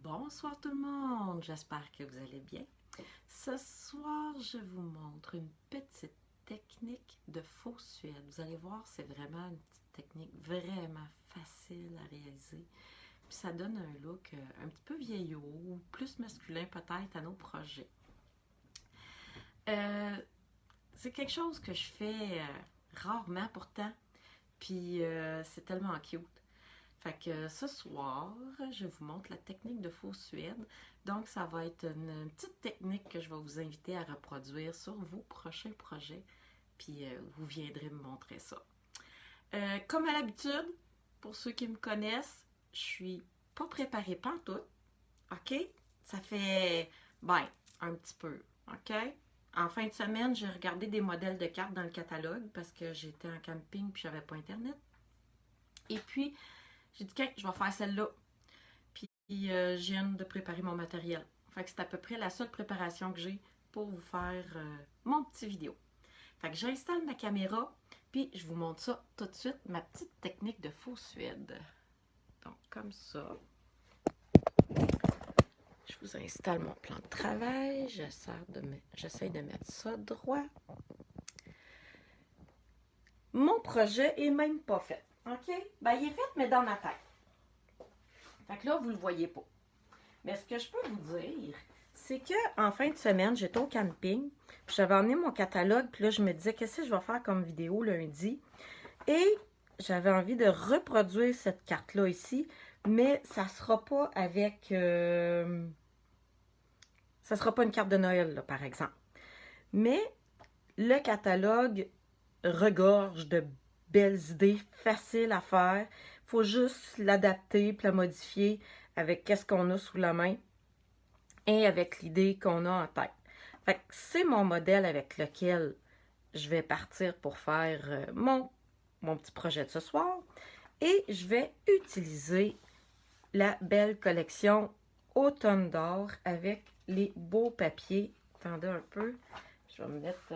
Bonsoir tout le monde, j'espère que vous allez bien. Ce soir, je vous montre une petite technique de faux suède. Vous allez voir, c'est vraiment une petite technique vraiment facile à réaliser. Puis ça donne un look un petit peu vieillot ou plus masculin peut-être à nos projets. Euh, c'est quelque chose que je fais rarement pourtant, puis c'est tellement cute. Fait que ce soir, je vous montre la technique de faux suède. Donc, ça va être une petite technique que je vais vous inviter à reproduire sur vos prochains projets. Puis, vous viendrez me montrer ça. Comme à l'habitude, pour ceux qui me connaissent, je suis pas préparée pantoute. OK? Ça fait, ben, un petit peu. OK? En fin de semaine, j'ai regardé des modèles de cartes dans le catalogue parce que j'étais en camping puis j'avais pas Internet. Et puis, j'ai dit, OK, je vais faire celle-là. Puis, je viens de préparer mon matériel. Fait que c'est à peu près la seule préparation que j'ai pour vous faire mon petit vidéo. Fait que j'installe ma caméra, puis je vous montre ça tout de suite, ma petite technique de faux suède. Donc, comme ça. Je vous installe mon plan de travail. J'essaie de mettre ça droit. Mon projet est même pas fait. OK? Ben, il est fait, mais dans ma tête. Fait que là, vous le voyez pas. Mais ce que je peux vous dire, c'est qu'en fin de semaine, j'étais au camping. J'avais emmené mon catalogue. Puis là, je me disais, qu'est-ce que je vais faire comme vidéo lundi? Et j'avais envie de reproduire cette carte-là ici. Mais ça sera pas avec... ça sera pas une carte de Noël, là, par exemple. Mais le catalogue regorge de belles idées faciles à faire. Il faut juste l'adapter puis la modifier avec qu'est-ce qu'on a sous la main et avec l'idée qu'on a en tête. Fait que c'est mon modèle avec lequel je vais partir pour faire mon petit projet de ce soir. Et je vais utiliser la belle collection Automne d'or avec les beaux papiers. Attendez un peu. Je vais me mettre...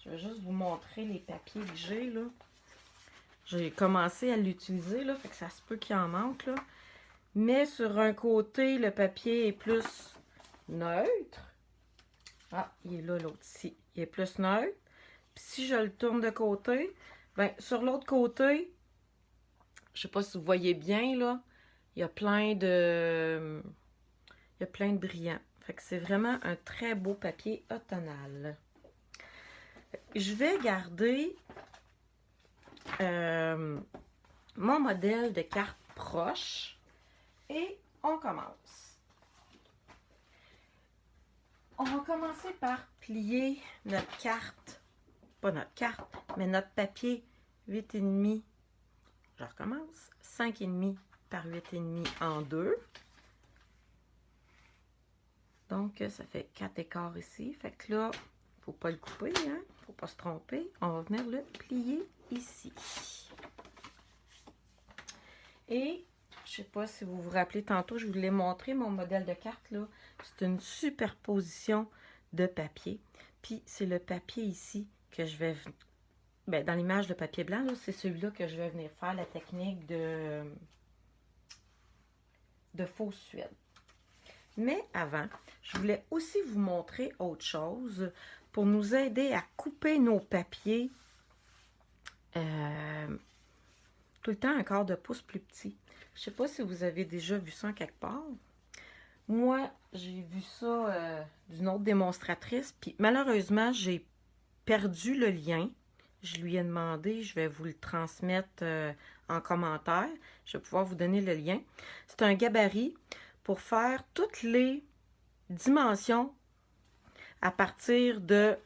je vais juste vous montrer les papiers que j'ai, là. J'ai commencé à l'utiliser, là, fait que ça se peut qu'il en manque, là. Mais sur un côté, le papier est plus neutre. Ah, il est là, l'autre ici. Il est plus neutre. Puis si je le tourne de côté, ben sur l'autre côté, je sais pas si vous voyez bien, là, il y a plein de... il y a plein de brillants. Fait que c'est vraiment un très beau papier automnal. Je vais garder mon modèle de carte proche et on commence. On va commencer par plier notre carte, pas notre carte, mais notre papier 8,5. Je recommence. 5,5 par 8,5 en deux. Donc, ça fait 4 écarts ici. Fait que là, faut pas le couper, hein? Faut pas se tromper. On va venir le plier ici. Et, je sais pas si vous vous rappelez, tantôt, je vous l'ai montré, mon modèle de carte, là. C'est une superposition de papier. Puis, c'est le papier ici que je vais... Ben, dans l'image de papier blanc, c'est celui-là que je vais venir faire la technique de faux suède. Mais avant, je voulais aussi vous montrer autre chose pour nous aider à couper nos papiers tout le temps un quart de pouce plus petit. Je ne sais pas si vous avez déjà vu ça quelque part. Moi, j'ai vu ça d'une autre démonstratrice, puis malheureusement, j'ai perdu le lien. Je lui ai demandé, je vais vous le transmettre en commentaire. Je vais pouvoir vous donner le lien. C'est un gabarit pour faire toutes les dimensions à partir de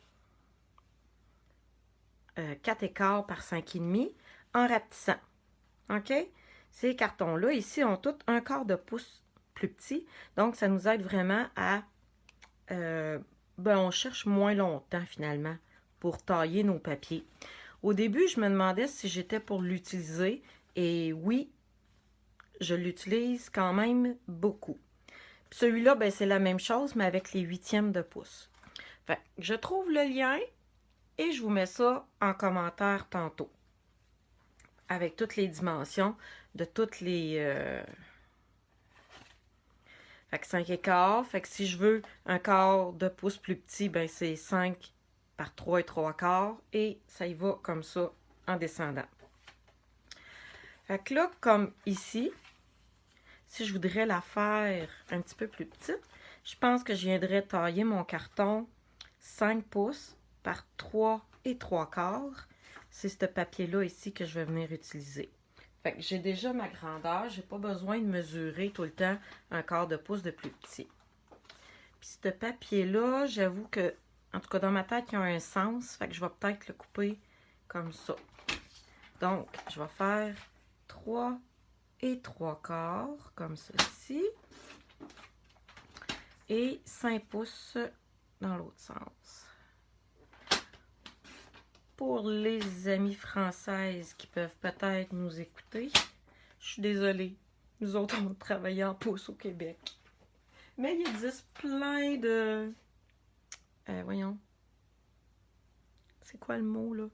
4 écarts par 5,5 en rapetissant. OK? Ces cartons-là, ici, ont tous un quart de pouce plus petit. Donc, ça nous aide vraiment à... on cherche moins longtemps, finalement, pour tailler nos papiers. Au début, je me demandais si j'étais pour l'utiliser. Et oui, je l'utilise quand même beaucoup. Celui-là, ben, c'est la même chose, mais avec les 8e de pouce. Fait, je trouve le lien et je vous mets ça en commentaire tantôt. Avec toutes les dimensions de toutes les Fait que 5 écarts. Fait que si je veux un quart de pouce plus petit, ben c'est 5 par 3 et 3 quarts. Et ça y va comme ça en descendant. Fait que là, comme ici, si je voudrais la faire un petit peu plus petite, je pense que je viendrais tailler mon carton 5 pouces par 3 et 3 quarts. C'est ce papier-là ici que je vais venir utiliser. Fait que j'ai déjà ma grandeur, j'ai pas besoin de mesurer tout le temps un quart de pouce de plus petit. Puis ce papier-là, j'avoue que, en tout cas dans ma tête, il y a un sens, fait que je vais peut-être le couper comme ça. Donc, je vais faire 3 et 3 quarts, comme ceci. Et 5 pouces dans l'autre sens. Pour les amies françaises qui peuvent peut-être nous écouter, je suis désolée. Nous autres, on travaille en pouces au Québec. Mais il existe plein de... voyons. C'est quoi le mot, là?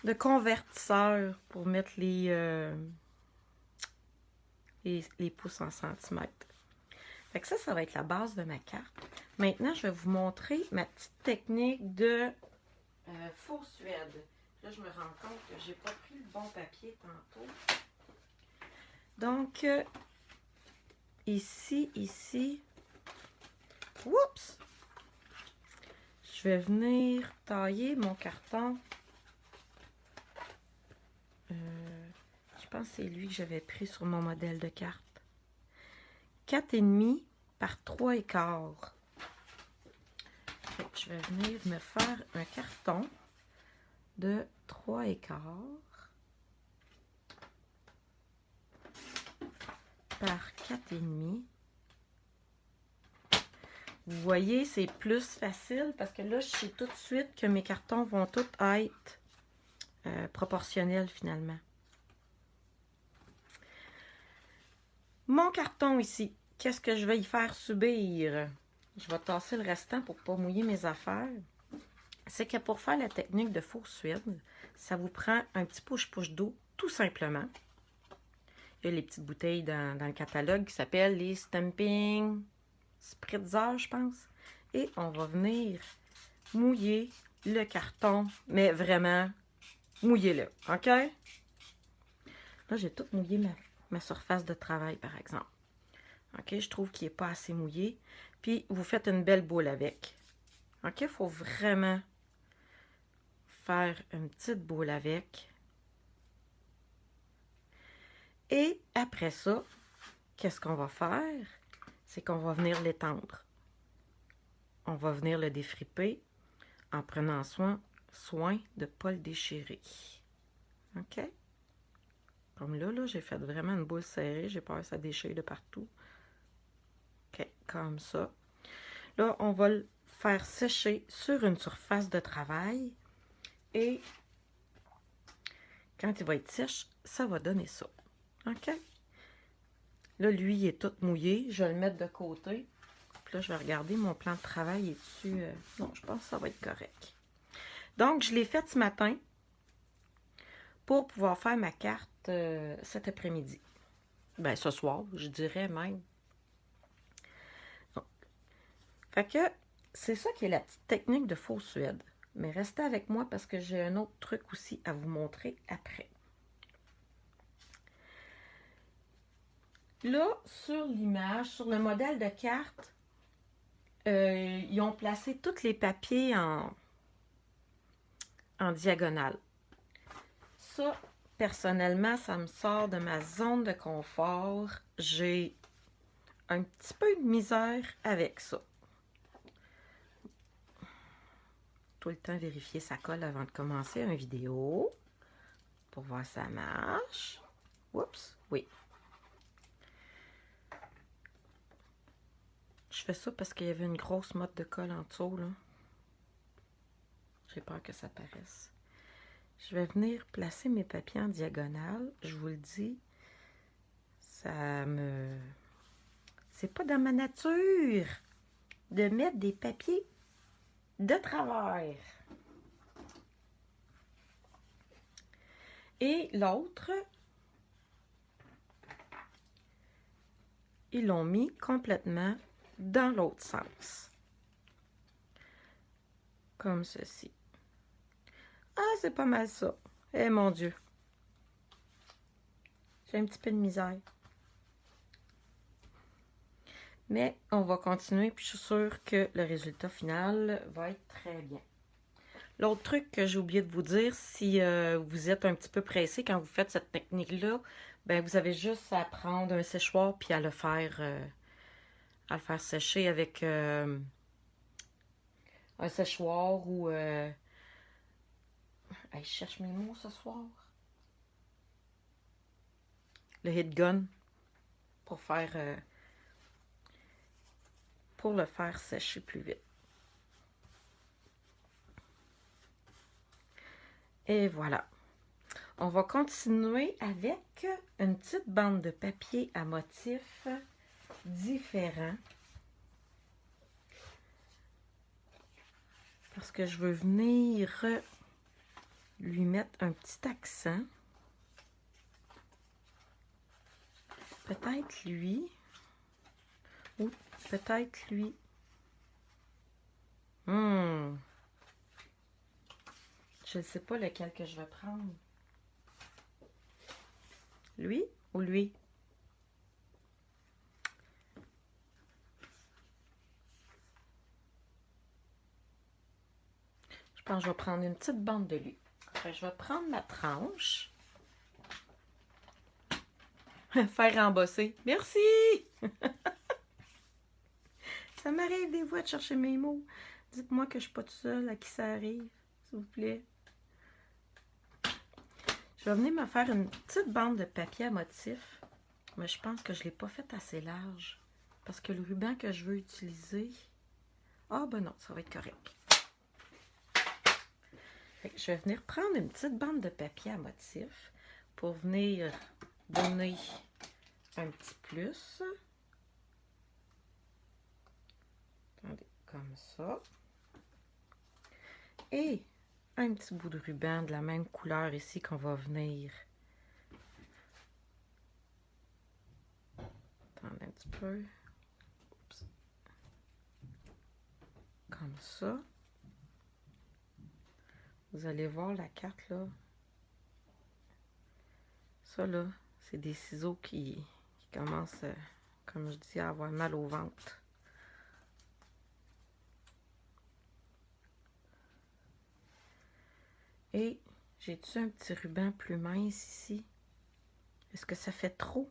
De convertisseurs pour mettre les pouces en centimètres. Fait que ça va être la base de ma carte. Maintenant, je vais vous montrer ma petite technique de faux suède. Là, je me rends compte que j'ai pas pris le bon papier tantôt. Donc, ici, oups! Je vais venir tailler mon carton. Je pense que c'est lui que j'avais pris sur mon modèle de carte. 4,5 par 3 écarts. Je vais venir me faire un carton de 3 écarts par 4,5. Vous voyez, c'est plus facile parce que là, je sais tout de suite que mes cartons vont tous être proportionnels finalement. Mon carton ici, qu'est-ce que je vais y faire subir? Je vais tasser le restant pour ne pas mouiller mes affaires. C'est que pour faire la technique de faux suède, ça vous prend un petit push-push d'eau, tout simplement. Il y a les petites bouteilles dans le catalogue qui s'appellent les Stamping Spritzer, je pense. Et on va venir mouiller le carton, mais vraiment mouillez-le, OK? Là, j'ai tout mouillé ma surface de travail, par exemple. OK, je trouve qu'il n'est pas assez mouillé. Puis, vous faites une belle boule avec. OK, il faut vraiment faire une petite boule avec. Et après ça, qu'est-ce qu'on va faire? C'est qu'on va venir l'étendre. On va venir le défriper en prenant soin de ne pas le déchirer. OK? Comme là, j'ai fait vraiment une boule serrée. J'ai peur que ça déchire de partout. OK, comme ça. Là, on va le faire sécher sur une surface de travail. Et quand il va être sèche, ça va donner ça. OK? Là, lui, il est tout mouillé. Je vais le mettre de côté. Puis là, je vais regarder mon plan de travail. Est dessus. Non, je pense que ça va être correct. Donc, je l'ai fait ce matin pour pouvoir faire ma carte cet après-midi. Ben, ce soir, je dirais même. Donc, fait que c'est ça qui est la petite technique de faux suède. Mais restez avec moi parce que j'ai un autre truc aussi à vous montrer après. Là, sur l'image, sur le modèle de carte, ils ont placé tous les papiers en diagonale. Ça, personnellement, ça me sort de ma zone de confort. J'ai un petit peu de misère avec ça. Tout le temps vérifier sa colle avant de commencer une vidéo pour voir si ça marche. Oups, oui. Je fais ça parce qu'il y avait une grosse motte de colle en dessous, là. J'ai peur que ça paraisse. Je vais venir placer mes papiers en diagonale. Je vous le dis, c'est pas dans ma nature de mettre des papiers de travers. Et l'autre, ils l'ont mis complètement dans l'autre sens. Comme ceci. Ah, c'est pas mal ça. Eh mon Dieu. J'ai un petit peu de misère. Mais on va continuer, puis je suis sûre que le résultat final va être très bien. L'autre truc que j'ai oublié de vous dire, si vous êtes un petit peu pressé quand vous faites cette technique-là, ben vous avez juste à prendre un séchoir puis à le faire sécher avec un séchoir ou... Hey, je cherche mes mots ce soir. Le heat gun pour le faire sécher plus vite. Et voilà. On va continuer avec une petite bande de papier à motifs différents. Parce que je veux venir lui mettre un petit accent. Peut-être lui. Ou peut-être lui. Je ne sais pas lequel que je vais prendre. Lui ou lui? Je pense que je vais prendre une petite bande de lui. Après, je vais prendre ma tranche. Faire embosser. Merci! Ça m'arrive des fois de chercher mes mots. Dites-moi que je ne suis pas toute seule à qui ça arrive, s'il vous plaît. Je vais venir me faire une petite bande de papier à motif. Mais je pense que je ne l'ai pas fait assez large. Parce que le ruban que je veux utiliser... Ah ben non, ça va être correct. Fait que je vais venir prendre une petite bande de papier à motif pour venir donner un petit plus. Attendez, comme ça. Et un petit bout de ruban de la même couleur ici qu'on va venir. Attendez un petit peu. Oups. Comme ça. Vous allez voir la carte là. Ça là, c'est des ciseaux qui commencent, comme je dis, à avoir mal au ventre. Et j'ai-tu un petit ruban plus mince ici? Est-ce que ça fait trop?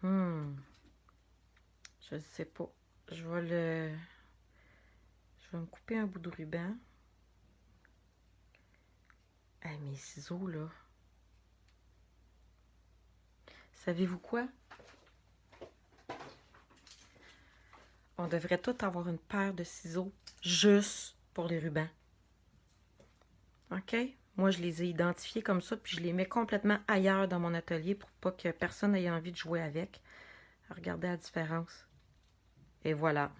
Je ne sais pas. Je vais me couper un bout de ruban. Ah, mes ciseaux, là. Savez-vous quoi? On devrait tous avoir une paire de ciseaux juste pour les rubans. OK? Moi, je les ai identifiés comme ça, puis je les mets complètement ailleurs dans mon atelier pour pas que personne ait envie de jouer avec. Regardez la différence. Et voilà.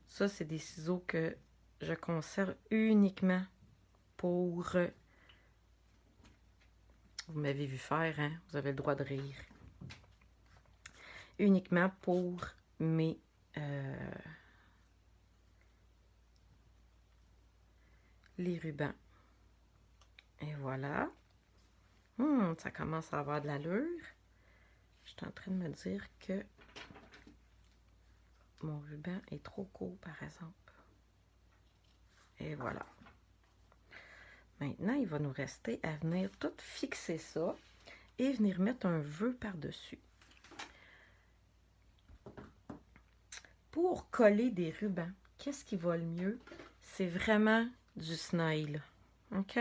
Ça, c'est des ciseaux que je conserve uniquement pour... Vous m'avez vu faire, hein? Vous avez le droit de rire. Uniquement pour mes... les rubans. Et voilà. Ça commence à avoir de l'allure. Je suis en train de me dire que mon ruban est trop court, par exemple. Et voilà. Maintenant, il va nous rester à venir tout fixer ça et venir mettre un vœu par-dessus. Pour coller des rubans, qu'est-ce qui va le mieux? C'est vraiment du snail. OK?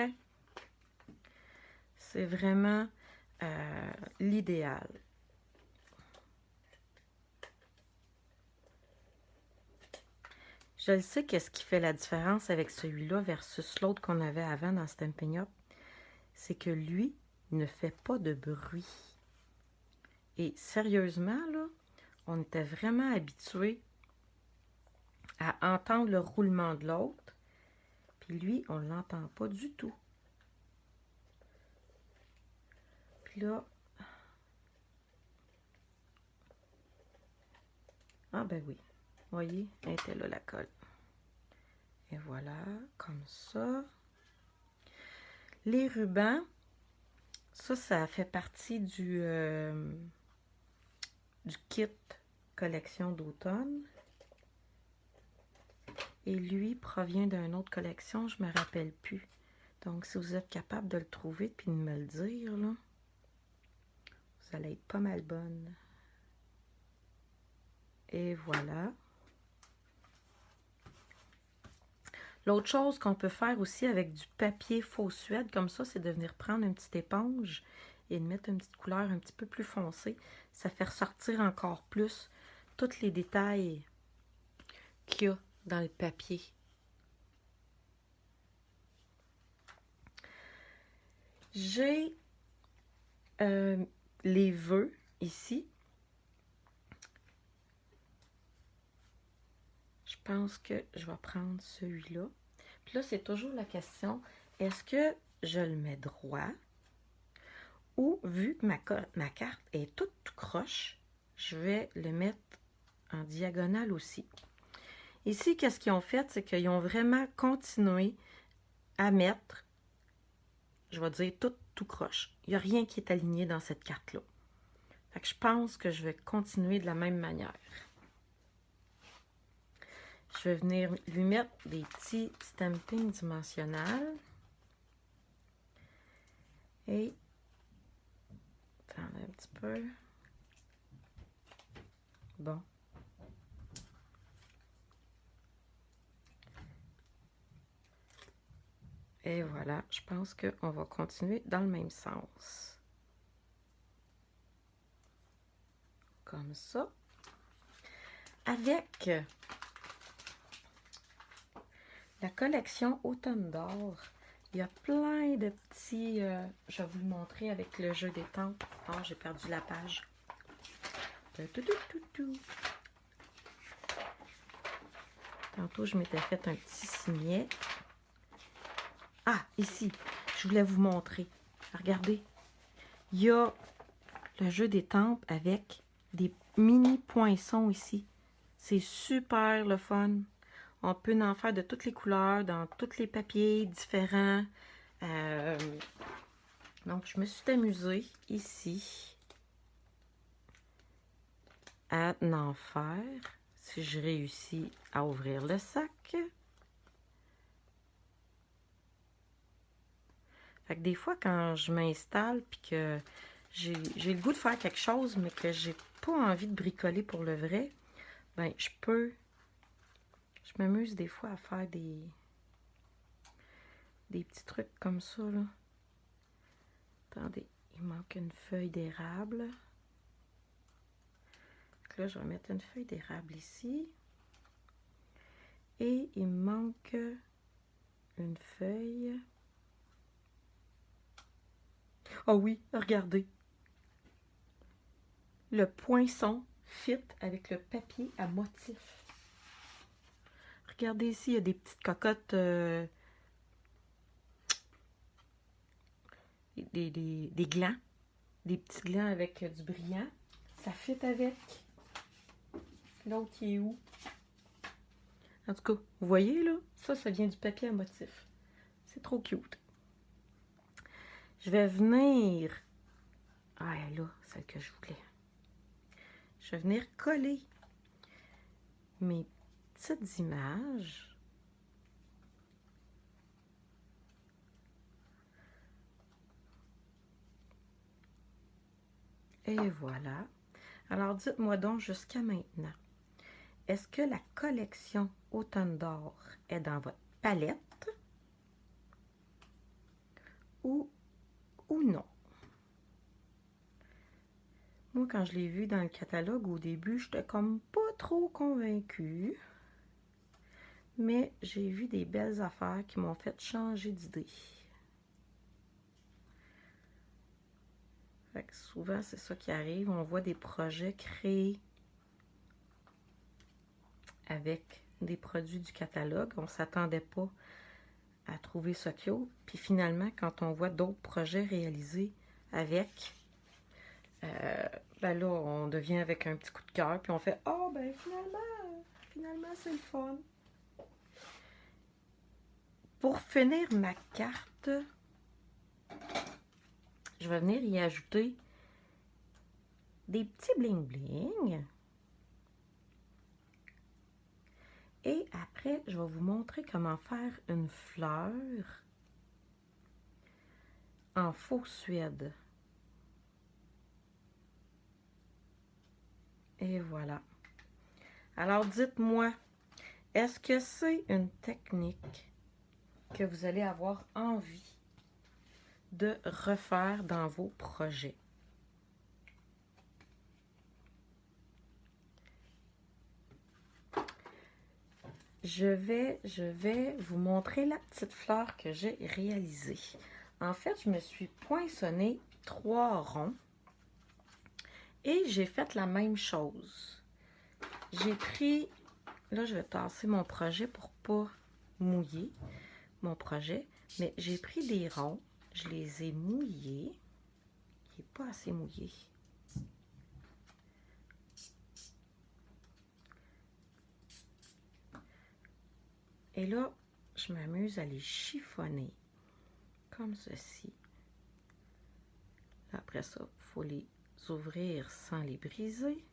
C'est vraiment l'idéal. Je sais qu'est-ce qui fait la différence avec celui-là versus l'autre qu'on avait avant dans Stampin' Up. C'est que lui ne fait pas de bruit. Et sérieusement, là, on était vraiment habitués à entendre le roulement de l'autre. Puis lui, on ne l'entend pas du tout. Puis là... Ah ben oui. Vous voyez, elle était là, la colle. Et voilà, comme ça. Les rubans, ça fait partie du kit collection d'automne. Et lui provient d'une autre collection, je ne me rappelle plus. Donc, si vous êtes capable de le trouver et de me le dire, là, vous allez être pas mal bonne. Et voilà. L'autre chose qu'on peut faire aussi avec du papier faux suède, comme ça, c'est de venir prendre une petite éponge et de mettre une petite couleur un petit peu plus foncée. Ça fait ressortir encore plus tous les détails qu'il y a dans le papier. J'ai les vœux ici. Je pense que je vais prendre celui-là. Puis là, c'est toujours la question, est-ce que je le mets droit ou, vu que ma carte est toute croche, je vais le mettre en diagonale aussi. Ici, qu'est-ce qu'ils ont fait? C'est qu'ils ont vraiment continué à mettre, je vais dire, tout croche. Il n'y a rien qui est aligné dans cette carte-là. Fait que je pense que je vais continuer de la même manière. Je vais venir lui mettre des petits stampings dimensionnels. Et, attendez un petit peu. Bon. Et voilà, je pense qu'on va continuer dans le même sens. Comme ça. Avec la collection Automne d'or, il y a plein de petits... je vais vous le montrer avec le jeu des tempes. Oh, j'ai perdu la page. Tantôt, je m'étais fait un petit signet. Ah, ici, je voulais vous montrer. Regardez, il y a le jeu des tempes avec des mini poinçons ici. C'est super le fun. On peut en faire de toutes les couleurs, dans tous les papiers différents. Donc, je me suis amusée ici à en faire. Si je réussis à ouvrir le sac. Fait que des fois, quand je m'installe puis que j'ai le goût de faire quelque chose, mais que j'ai pas envie de bricoler pour le vrai, ben je m'amuse des fois à faire des petits trucs comme ça, là. Attendez, il manque une feuille d'érable. Là, je vais mettre une feuille d'érable ici. Et il me manque une feuille. Oh oui, regardez. Le poinçon fit avec le papier à motif. Regardez ici, il y a des petites cocottes, des glands, des petits glands avec du brillant. Ça fit avec. L'autre qui est où? En tout cas, vous voyez là, ça vient du papier à motif. C'est trop cute. Je vais venir... Ah là, celle que je voulais. Je vais venir coller mes petites images. Et voilà. Alors, dites-moi donc jusqu'à maintenant, est-ce que la collection Automne d'or est dans votre palette ou non? Moi, quand je l'ai vu dans le catalogue au début, je n'étais comme pas trop convaincue. Mais j'ai vu des belles affaires qui m'ont fait changer d'idée. Fait que souvent, c'est ça qui arrive. On voit des projets créés avec des produits du catalogue. On ne s'attendait pas à trouver ça cute. Puis finalement, quand on voit d'autres projets réalisés avec, Ben là, on devient avec un petit coup de cœur, puis on fait « Oh, ben finalement, c'est le fun. » Pour finir ma carte, je vais venir y ajouter des petits bling-bling. Et après, je vais vous montrer comment faire une fleur en faux suède. Et voilà. Alors, dites-moi, est-ce que c'est une technique que vous allez avoir envie de refaire dans vos projets? Je vais vous montrer la petite fleur que j'ai réalisée. En fait, je me suis poinçonné 3 ronds et j'ai fait la même chose. J'ai pris, là je vais tasser mon projet pour pas mouiller mon projet, mais j'ai pris des ronds, je les ai mouillés, il n'est pas assez mouillé. Et là, je m'amuse à les chiffonner comme ceci. Après ça, il faut les ouvrir sans les briser.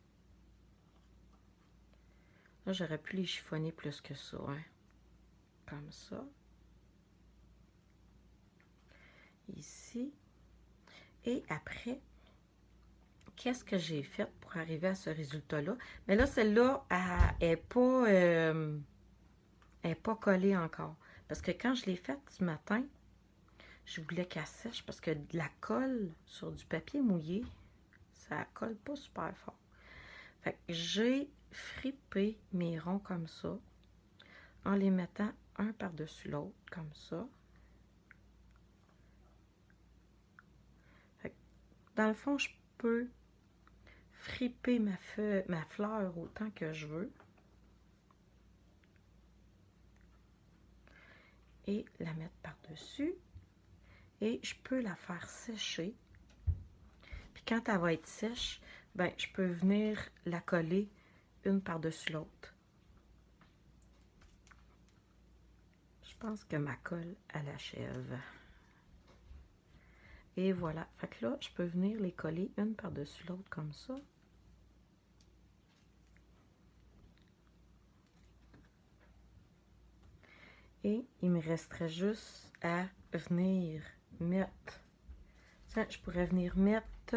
Là, j'aurais pu les chiffonner plus que ça, hein? Comme ça. Ici. Et après, qu'est-ce que j'ai fait pour arriver à ce résultat-là? Mais là, celle-là, elle n'est pas collée encore. Parce que quand je l'ai faite ce matin, je voulais qu'elle sèche parce que de la colle sur du papier mouillé, ça colle pas super fort. Fait que j'ai fripé mes ronds comme ça, en les mettant un par-dessus l'autre, comme ça. Fait que, dans le fond, je peux friper ma fleur autant que je veux. Et la mettre par-dessus. Et je peux la faire sécher. Puis quand elle va être sèche, ben je peux venir la coller une par-dessus l'autre. Je pense que ma colle, elle achève. Et voilà. Fait que là, je peux venir les coller une par-dessus l'autre comme ça. Et il me resterait juste à venir mettre... Tiens, je pourrais venir mettre...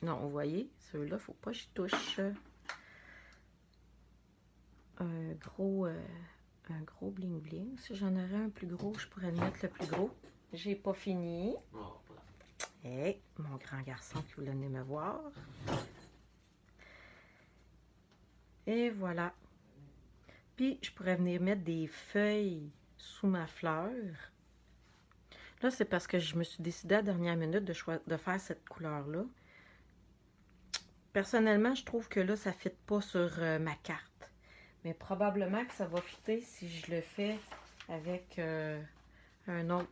Non, vous voyez, ceux-là, il ne faut pas que j'y touche. Un gros bling bling. Si j'en aurais un plus gros, je pourrais le mettre le plus gros. J'ai pas fini. Hey, mon grand garçon qui voulait venir me voir. Et voilà. Puis, je pourrais venir mettre des feuilles sous ma fleur. Là, c'est parce que je me suis décidée à la dernière minute de faire cette couleur-là. Personnellement, je trouve que là, ça ne fit pas sur ma carte. Mais probablement que ça va fitter si je le fais avec un autre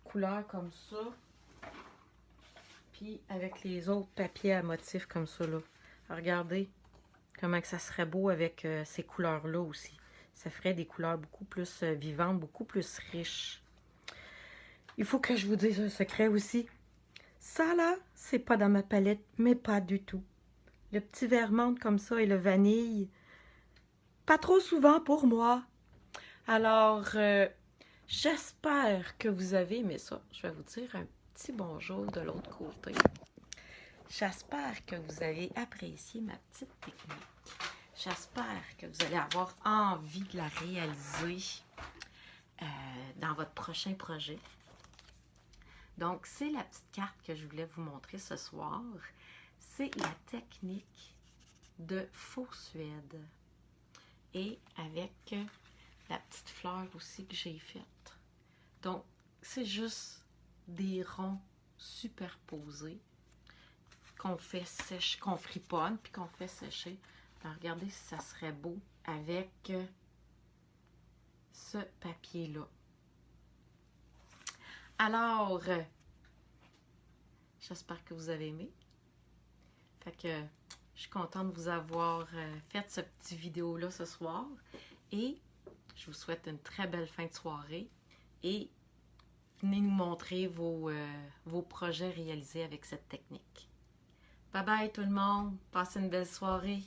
couleur comme ça. Puis avec les autres papiers à motifs comme ça là. Regardez comment que ça serait beau avec ces couleurs-là aussi. Ça ferait des couleurs beaucoup plus vivantes, beaucoup plus riches. Il faut que je vous dise un secret aussi. Ça là, c'est pas dans ma palette, mais pas du tout. Le petit vermont comme ça et le vanille, pas trop souvent pour moi. Alors, j'espère que vous avez aimé ça. Je vais vous dire un petit bonjour de l'autre côté. J'espère que vous avez apprécié ma petite technique. J'espère que vous allez avoir envie de la réaliser dans votre prochain projet. Donc, c'est la petite carte que je voulais vous montrer ce soir. C'est la technique de faux suède. Et avec la petite fleur aussi que j'ai faite. Donc, c'est juste des ronds superposés qu'on fait sécher, qu'on friponne, puis qu'on fait sécher. Alors, regardez si ça serait beau avec ce papier-là. Alors, J'espère que vous avez aimé. Fait que je suis contente de vous avoir fait ce petit vidéo-là ce soir. Et je vous souhaite une très belle fin de soirée. Et venez nous montrer vos projets réalisés avec cette technique. Bye bye tout le monde. Passez une belle soirée.